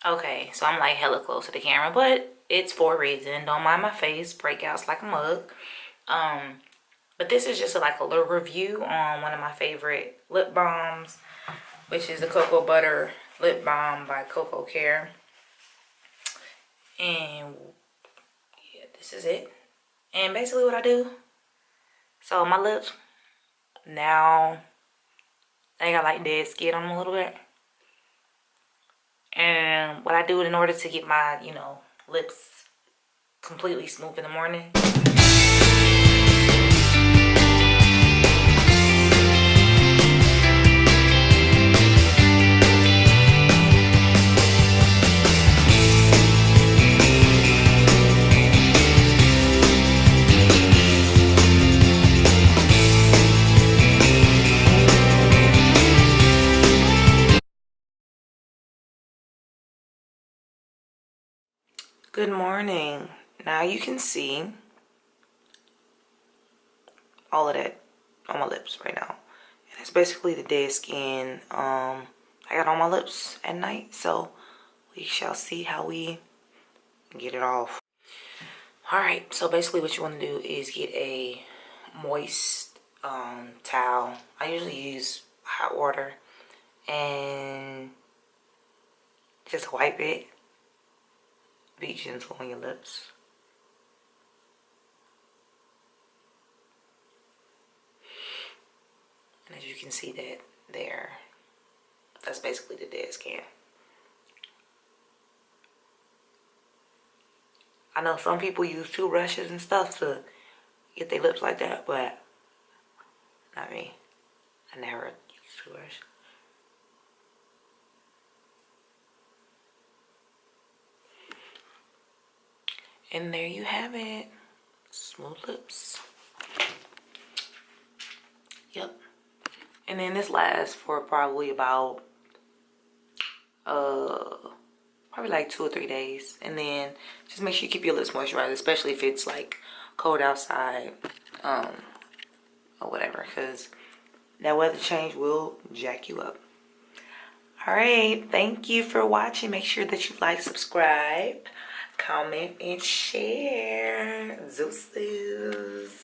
Okay, so I'm like hella close to the camera, but it's for a reason. Don't mind my face, breakouts like a mug. But this is just like a little review on one of my favorite lip balms, which is the Cocoa Butter Lip Balm by Cocoa Care. And yeah, this is it. And basically what I do, so my lips now, they got like dead skin on them a little bit. And what I do in order to get my, lips completely smooth in the morning. Good morning. Now you can see all of that on my lips right now. And it's basically the dead skin I got on my lips at night. So we shall see how we get it off. Alright, so basically what you want to do is get a moist towel. I usually use hot water and just wipe it. Be gentle on your lips. And as you can see that there, that's basically the dead skin. I know some people use toothbrushes and stuff to get their lips like that, but not me. I never use toothbrush. And there you have it. Smooth lips. Yep. And then this lasts for probably about probably like 2 or 3 days. And then just make sure you keep your lips moisturized, especially if it's like cold outside, or whatever, because that weather change will jack you up. All right, thank you for watching. Make sure that you like, subscribe, comment, and share. Deuces.